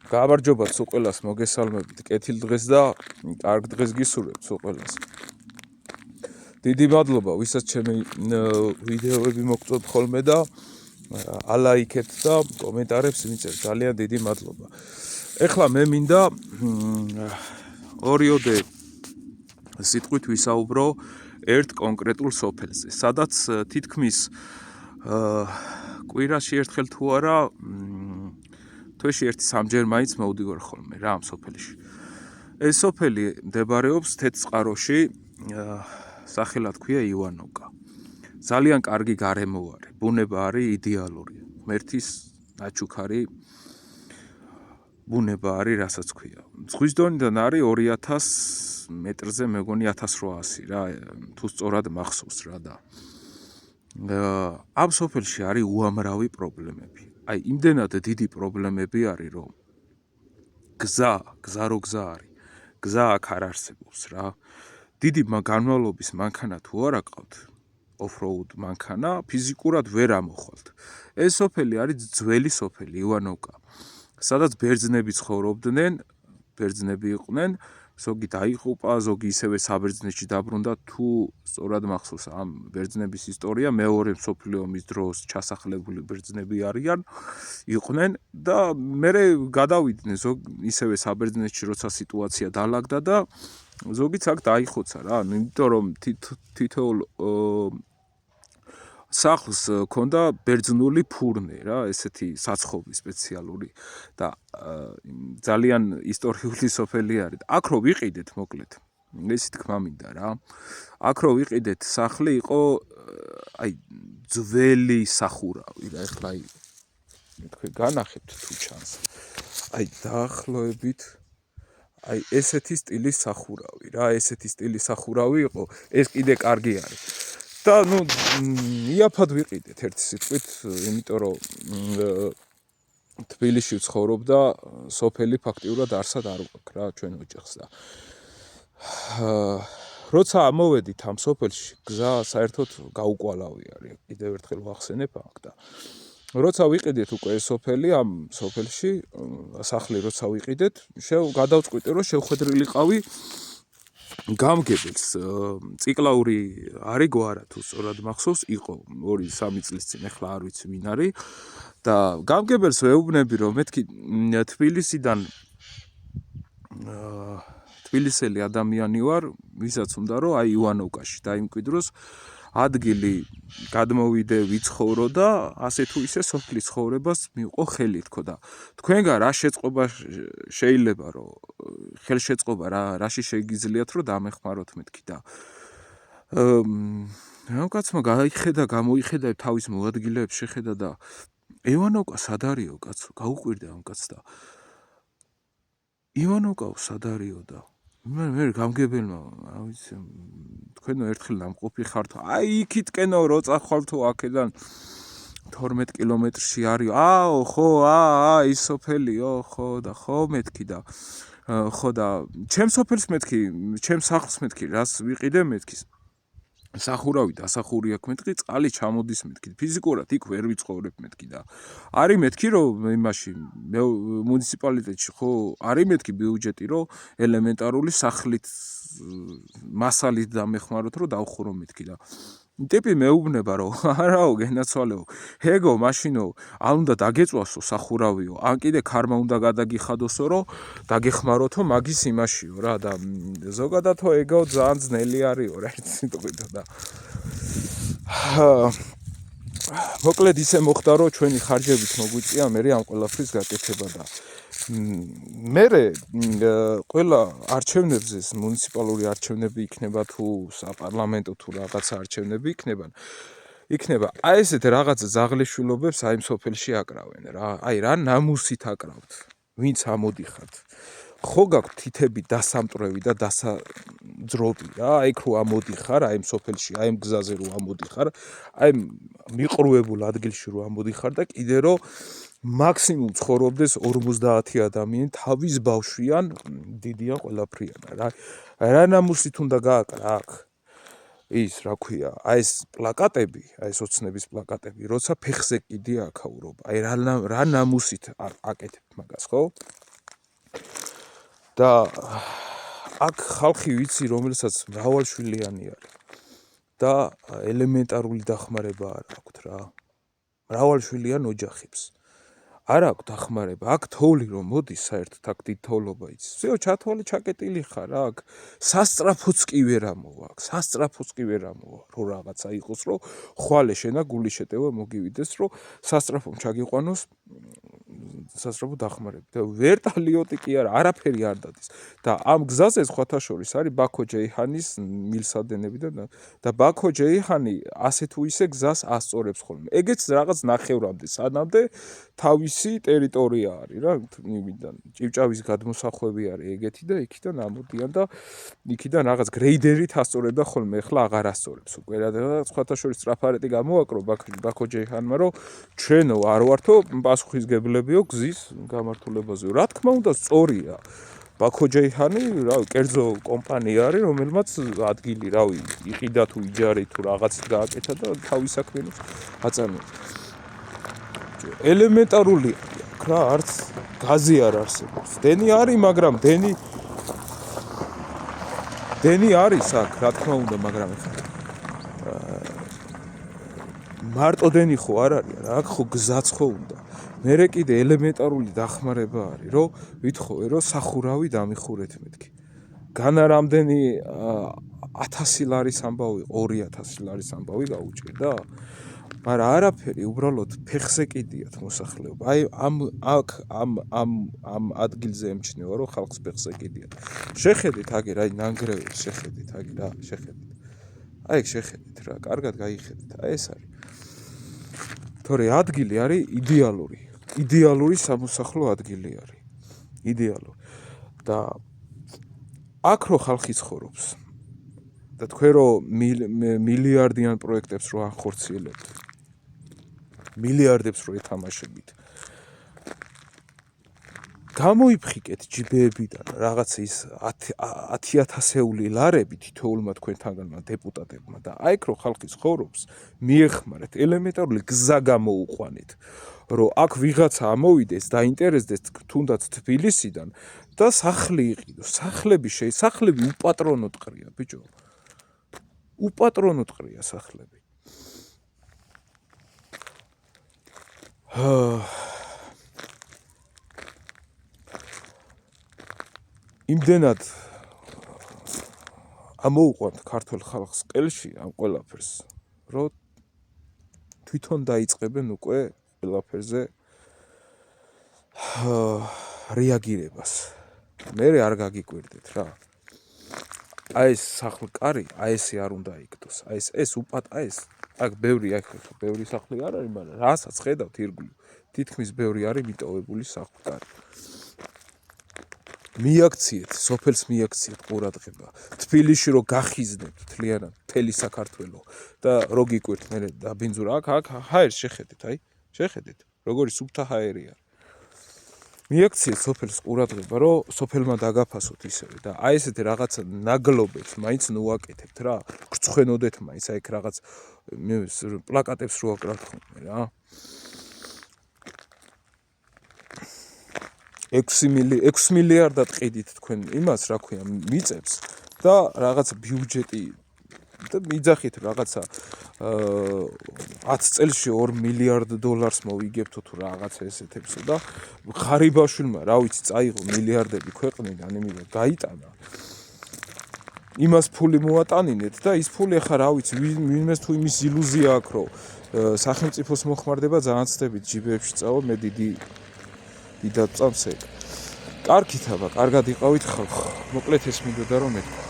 გამარჯობა თუ ყველას მოგესალმებით კეთილ დღეს და კარგ დღეს გისურვებთ თუ ყველას. დიდი მადლობა ვისაც ჩემი ვიდეოები მოგწონთ ხოლმე და ალაიქეთ და კომენტარებს მიწევთ. ძალიან დიდი მადლობა. ეხლა მე მინდა ორიოდე სიტყვით ვისაუბრო ერთ კონკრეტულ სოფელზე, სადაც თითქმის კვირაში ერთხელ თუ არა თვეში ერთი სამჯერ მაინც მოვდივარ ხოლმე რა ამ სოფელში. ეს სოფელი მდებარეობს თეთრწყაროში, სახელად ქვია ივანოვკა. ძალიან კარგი გარემო არის, ბუნება არის იდეალური, ღმერთის ნაჩუქარი ბუნება არის, რასაც ქვია. ზღვის დონიდან არის 2000 მეტრზე, მეგონი 1800 რა, თუ სწორად მახსოვს რა და ამ სოფელში არის უამრავი პრობლემები. აი, იმდენად დიდი პრობლემები არის, რომ გზა არის. გზა აქ არ არსებობს რა. დიდი განმავლობის მანქანა თუ არ აყავთ, off-road მანქანა, ფიზიკურად ვერ ამოხვალთ. ეს სოფელი არის ძველი სოფელი ივანოვკა, სადაც ბერძნები ცხოვრობდნენ, ბერძნები იყვნენ, ზოგი დაიღუპა, ზოგი ისევე საბერძნეთში დაბრუნდა, თუ სწორად მახსოვს ამ ბერძნების ისტორია, მეორე მსოფლიო ომის დროს ჩასახლებული ბერძნები არიან, იყვნენ და მერე გადავიდნენ ისევე საბერძნეთში, როცა სიტუაცია დაალაგდა და ზოგიც აქ დაიხოცა რა, იმიტომ რომ თითოეულ სახლს ქონდა ბერძნული ფურნე რა, ესეთი საცხობი სპეციალური და ძალიან ისტორიული სოფელი არის. აქ რო ვიყიდეთ, მოკლედ, ესე თქმა მინდა რა. აქ რო ვიყიდეთ, სახლი იყო აი ძველი სახურავი რა, ეხლა აი თქვენ განახებთ თუ ჩანს. აი დაახლოებით აი ესეთი სტილის სახურავი რა, ესეთი სტილის სახურავი იყო, ეს კიდე კარგი არის. და ნუ იაფად ვიყიდეთ ერთი სიტყვით, იმიტომ რომ თბილისში ვცხოვრობ და სოფელი ფაქტიურად არსად არ ვყავ რა ჩვენ ოჯახს და როცა ამოვედით ამ სოფელში, გზა საერთოდ გაუკვალავი არის, კიდევ ერთხელ ვახსენებ აქ და როცა ვიყიდეთ უკვე ეს სოფელი, ამ სოფელში სახლი როცა ვიყიდეთ, გადავწყვიტე რომ შევხვედრილიყავი გამგებელს, ციკლაური არიგო არა თუ სწორად მახსოვს, იყო 2-3 წლის წინ, ეხლა არ ვიცი ვინ არის და გამგებელს ვეუბნები რომ მეთქი თბილისიდან თბილისელი ადამიანი ვარ, ვისაც უნდა რომ აი ივანოვკაში დაიმკვიდროს ადგილი გადმოვიდე ვიცხოვრო და ასე თუ ისე სოფლის ცხოვრებას მიიღო ხელი თქო და თქვენგან რა შეწყობა შეიძლება რომ ხელშეწყობა რაში შეგიძლიათ რომ დამეხმაროთ მეთქი და რა კაცმა გაიხედა, გამოიხედა თავის მოადგილეებს შეხედა და ივანოვკა სად არისო კაცო, გაუკვირდა ამ კაცს და ივანოვკა სად არისო და მე გამგებელმა, რა ვიცი, თქვენო ერთხელ ნამყოფი ხართ, აი იქითკენო რო წახვალთო აქედან 12 კილომეტრში არის, ხო, ის სოფელიო, ხო და ხო მეთქი და ხო და ჩემ სოფელს მეთქი, ჩემ სახლს მეთქი, რას ვიყიდე მეთქის სახურავი დასახური აქვს მეთქი, წყალი ჩამოდის მეთქი, ფიზიკურად იქ ვერ ვიცხოვრებ მეთქი და არის მეთქი რომ იმაში მუნიციპალიტეტში ხო არის მეთქი ბიუჯეტი რომ ელემენტარული სახლით მასალით დამეხმაროთ რომ დავხურო მეთქი და ტიპი მეუბნება რომ არაო გენაცვალეო, ჰეგო მაშინო არ უნდა დაგეწვასო სახურავიო, ან კიდე ქარმა უნდა გადაგიხადოსო რომ დაგეხმაროთო მაგის იმაშიო რა და ზოგადადო ეგო ძალიან ძნელი არისო რა ერთ სიტყვით და მოკლედ ისე მოხდა რომ ჩვენი ხარჯებით მოგვიწია მე ამ ყველაფრის გაკეთება და მერე ყველა არჩევნებზე მუნიციპალური არჩევნები იქნება თუ საპარლამენტო თუ რაღაცა არჩევნები იქნება აი ესეთ რაღაც ზაღლეშვილობებს აი ამ სოფელში აკრავენ რა, აი რა ნამუსით აკრავთ, ვინც ამოდიხართ, ხო გაქვთ თითები დასამტვრევი და დასაძრობი რა, აი რო ამოდიხარ აი ამ სოფელში, აი ამ გზაზე რო ამოდიხარ, აი მიყრუებულ ადგილში რო ამოდიხარ და კიდე რო მაქსიმუმ ცხოვრობდეს 50 ადამიანი, თავის ბავშვიან, დიდიან ყველაფრიან რა ნამუსით უნდა გააკრა აქ ის რა ქვია, აი ეს პლაკატები, აი ეს ოცნების პლაკატები, როცა ფეხზე კიდე აქაურობა, აი რა ნამუსით აკეთებ მაგას, ხო? და აქ ხალხი ვიცი, რომელსაც მრავალშვილიანი არის და ელემენტარული დახმარება არ აქვთ რა. მრავალშვილიან ოჯახებს არ აქვთ დახმარება. აქ თოვლი რომ მოდის, საერთოდ აქ დიდ თოვლობა იცის. ვсё, ჩათვალე, ჩაკეტილი ხარ რა. აქ სასწრაფოც კი ვერ ამოვა, აქ სასწრაფოც კი ვერ ამოვა, რომ რაღაცა იყოს, რომ ხვალე შენა გული შეტევა მოგივიდეს, რომ სასწრაფომ ჩაგიყვანოს სასწრაფო დახმარება. და ვერტალიოტი კი არა, არაფერი არ დადის. და ამ გზაზე სხვათა შორის არის ბაქო ჯეიჰანის მილსადენები და ბაქო ჯეიჰანი ასე თუ ისე გზას ასწორებს ხოლმე. ეგეც რაღაც ნახევრამდე, სანამდე თავისი ტერიტორია არის რა, იმიდან ჭივჭავის გადმოსახვევი არის ეგეთი და იქიდან ამოდიან და იქიდან რაღაც გრეიდერით ასწორებდა ხოლმე, ეხლა აღარ ასწორებს უკვე რა. სხვათა შორის სწრაფარეტი გამოაკრო ბაქო ჯეიჰანმა, რომ ჩვენო არ ვართო პასუხისგებლებიო გზის გამართულებაზე. რა თქმა უნდა, სწორია. ბაქო ჯეიჰანი, რავი, კერძო კომპანია არის, რომელმაც ადგილი, რავი, იყიდა თუ იჯარი თუ რაღაცით გააკეთა და თავის საქმიანობს აწარმოებს. ელემენტარული აქ რა, არც გაზი არ არსებობს. დენი არის, მაგრამ დენი არის აქ, რა თქმა უნდა, მაგრამ ეხლა მარტო დენი ხო არ არის, აქ ხო გზაც ხო უნდა. მერე კიდე ელემენტარული დახმარება არის, რომ ვითხოვე, რომ სახურავი დამიხურეთ მეთქი. განა რამდენი 1000 ლარის ამბავი, 2000 ლარის ამბავი გაუჭირდა? მაგრამ არაფერი, უბრალოდ ფეხზე კიდიათ მოსახლეობა. აი ამ ადგილზე ემჩნევა, რომ ხალხს ფეხზე კიდიათ. შეხედეთ აგერ, აი ნანგრევებს შეხედეთ აგერ რა, შეხედეთ. აი ეგ შეხედეთ რა, კარგად გაიხედეთ. აი ეს არის. თორე ადგილი არის იდეალური სამოსახლო ადგილი არის. იდეალური. და აქ რო ხალხი ცხოვრობს და თქვენ რო მილიარდიან პროექტებს რო ახორციელებთ, მილიარდებს რო ეთამაშებით, გამოიფხიკეთ ჯიბეებიდან რაღაც ის 10,000 ლარები თითოეულმა თქვენთანგანმა დეპუტატებმა და აი რო ხალხი ცხოვრობს, მიეხმარეთ, ელემენტარული გზა გამოუყვანეთ, რომ აქ ვიღაცა ამოვიდეს, დაინტერესდეს თუნდაც თბილისიდან და სახლი იყიდოს. სახლები უპატრონოდ ყრია, ბიჭო. უპატრონოდ ყრია სახლები. იმდენად ამოუყვანთ ქართულ ხალხს ყელში ამ ყველაფერს, რომ თვითონ დაიწყებენ უკვე ყველაფერზე რეაგირებას. მე არ გაგიკვირდეთ რა. აი ეს სახლკარი, აი ესე არ უნდა იქნოს. აი ეს აქ ბევრი სახლი არ არის, მაგრამ რასაც ხედავთ ირგვლივ, თითქმის ბევრი არის მიტოვებული სახლკარი. მიაქციეთ, სოფელს მიაქციეთ ყურადღება. თბილისში რო გახიზნებთ თლიანად მთელი საქართველო და რო გიკვირთ მე დაბინძურა აქ ჰაერს შეხედეთ, აი, შეხედეთ, როგორი სუფთა ჰაერი არის. მიაქციეთ სოფელს ყურადღება, რომ სოფელმა დაგაფასოთ ისევე და აი ესეთი რაღაცა ნაგლობებს მაინც ნუაკეთებთ რა. გრცხვენოდეთ მაინც აი ეგ რაღაც პლაკატებს რო აკრათ ხოლმე რა. 6 მილიარდად ყიდით თქვენ იმას, რა ქვია, მიწებს და რაღაც ბიუჯეტი და მიძახით რაღაცა 10 წელში 2 მილიარდ დოლარს მოვიგებთო თუ რაღაცა ესეთებსო და ხარიბაშვილმა, რა ვიცი, წაიღო მილიარდები ქვეყნიდან, იმიდან გაიტანა. იმას ფული მოატანინეთ და ის ფული ახლა რა ვიცი, ვინმეს თუ იმის ილუზია აქვს, რომ სახელმწიფოს მოხმარდება ძალიან ცდებით ჯიბეებში წავა, მე დიდად წამს ეგ. კარგით აბა, კარგად იყავით ხალხ. მოკლედ ეს მინდოდა რომ მეთქვა.